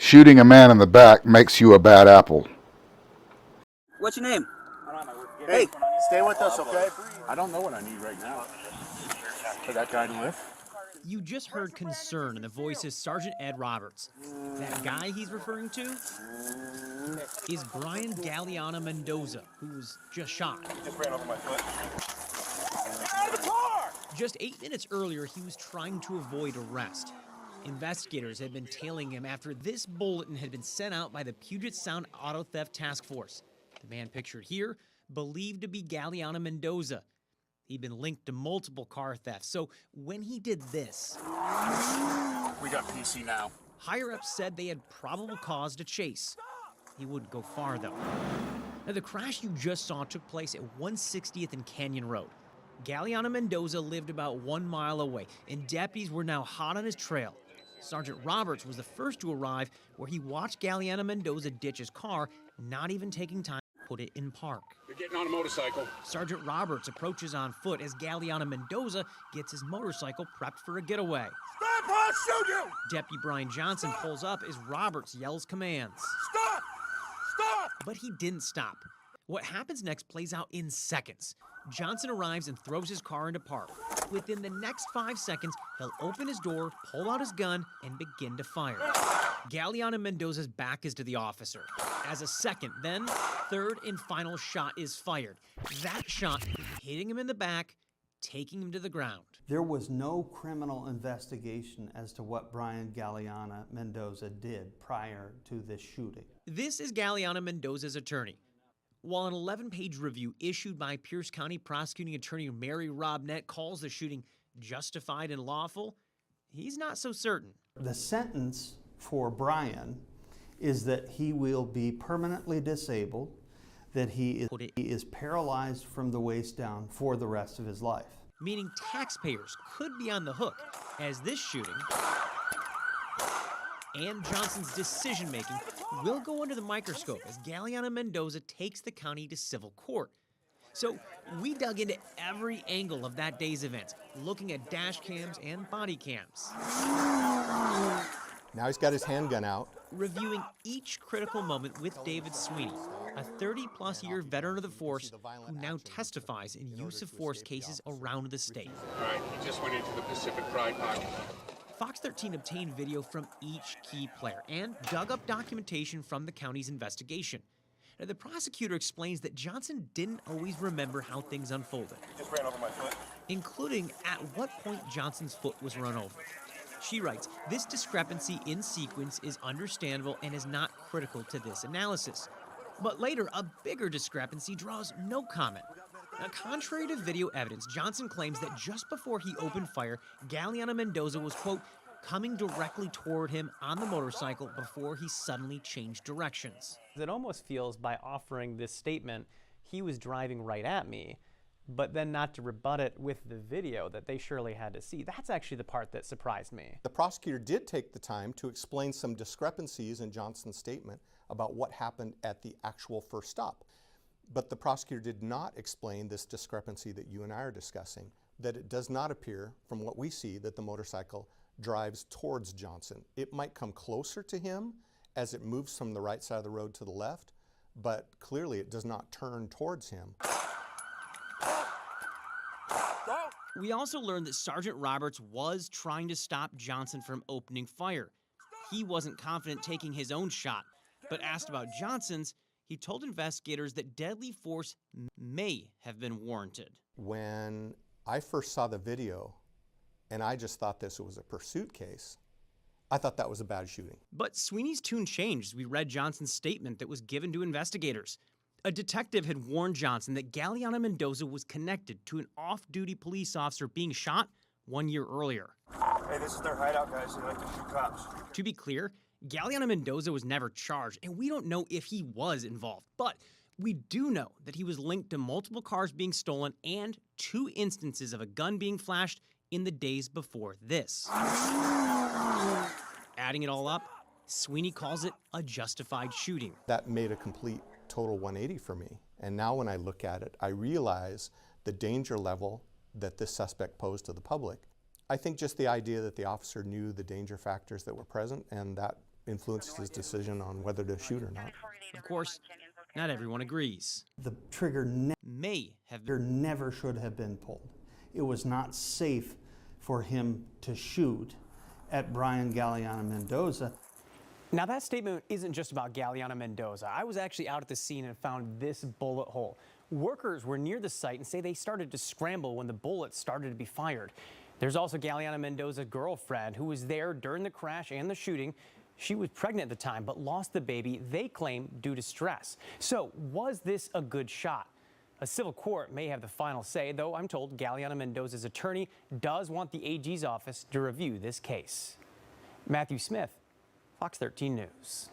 Shooting a man in the back makes you a bad apple. What's your name? Hey, stay with us, okay? I don't know what I need right now. For that guy to live. You just heard concern in the voice of Sergeant Ed Roberts. That guy he's referring to is Brian Galeana Mendoza, who was just shot. He just ran over my foot. Out of the car! Just 8 minutes earlier, he was trying to avoid arrest. Investigators had been tailing him after this bulletin had been sent out by the Puget Sound Auto Theft Task Force. The man pictured here, believed to be Galeana Mendoza. He'd been linked to multiple car thefts, so when he did this... We got PC now. Higher-ups said they had probable cause to chase. He wouldn't go far, though. Now, the crash you just saw took place at 160th and Canyon Road. Galeana Mendoza lived about 1 mile away, and deputies were now hot on his trail. Sergeant Roberts was the first to arrive, where he watched Galeana Mendoza ditch his car, not even taking time to put it in park. You're getting on a motorcycle. Sergeant Roberts approaches on foot as Galeana Mendoza gets his motorcycle prepped for a getaway. Stop, I'll shoot you! Deputy Brian Johnson pulls up as Roberts yells commands. Stop! Stop! But he didn't stop. What happens next plays out in seconds. Johnson arrives and throws his car into park. Within the next 5 seconds, he'll open his door, pull out his gun, and begin to fire. Galeana Mendoza's back is to the officer. As a second, then third and final shot is fired. That shot hitting him in the back, taking him to the ground. There was no criminal investigation as to what Brian Galeana Mendoza did prior to this shooting. This is Galeana Mendoza's attorney. While an 11-page review issued by Pierce County Prosecuting Attorney Mary Robnett calls the shooting justified and lawful, he's not so certain. The sentence for Brian is that he will be permanently disabled, that he is paralyzed from the waist down for the rest of his life. Meaning taxpayers could be on the hook, as this shooting and Johnson's decision-making will go under the microscope as Galeana Mendoza takes the county to civil court. So we dug into every angle of that day's events, looking at dash cams and body cams. Now he's got his handgun out. Reviewing each critical moment with David Sweeney, a 30-plus year veteran of the force who now testifies in use-of-force cases around the state. All right, he just went into the Pacific Pride pocket. Fox 13 obtained video from each key player and dug up documentation from the county's investigation. Now, the prosecutor explains that Johnson didn't always remember how things unfolded, He just ran over my foot. including at what point Johnson's foot was run over. She writes, this discrepancy in sequence is understandable and is not critical to this analysis. But later, a bigger discrepancy draws no comment. Now, contrary to video evidence, Johnson claims that just before he opened fire, Galeana Mendoza was, quote, coming directly toward him on the motorcycle before he suddenly changed directions. It almost feels by offering this statement, he was driving right at me, but then not to rebut it with the video that they surely had to see. That's actually the part that surprised me. The prosecutor did take the time to explain some discrepancies in Johnson's statement about what happened at the actual first stop. But the prosecutor did not explain this discrepancy that you and I are discussing, that it does not appear, from what we see, that the motorcycle drives towards Johnson. It might come closer to him as it moves from the right side of the road to the left, but clearly it does not turn towards him. We also learned that Sergeant Roberts was trying to stop Johnson from opening fire. He wasn't confident taking his own shot, but asked about Johnson's, he told investigators that deadly force may have been warranted. When I first saw the video, and I just thought this was a pursuit case, I thought that was a bad shooting. But Sweeney's tune changed as we read Johnson's statement that was given to investigators. A detective had warned Johnson that Galeana Mendoza was connected to an off-duty police officer being shot 1 year earlier. Hey, this is their hideout, guys. They like to shoot cops. To be clear, Galeana Mendoza was never charged, and we don't know if he was involved. But we do know that he was linked to multiple cars being stolen and 2 instances of a gun being flashed in the days before this. Adding it all up, Sweeney calls it a justified shooting. That made a complete total 180 for me. And now when I look at it, I realize the danger level that this suspect posed to the public. I think just the idea that the officer knew the danger factors that were present, and that influenced his decision on whether to shoot or not. Of course, not everyone agrees. The trigger May have been. never should have been pulled. It was not safe for him to shoot at Brian Galeano Mendoza. Now, that statement isn't just about Galeano Mendoza. I was actually out at the scene and found this bullet hole. Workers were near the site and say they started to scramble when the bullets started to be fired. There's also Galeano Mendoza's girlfriend who was there during the crash and the shooting. She was pregnant at the time but lost the baby, they claim, due to stress. So was this a good shot? A civil court may have the final say, though I'm told Galeano Mendoza's attorney does want the AG's office to review this case. Matthew Smith, Fox 13 News.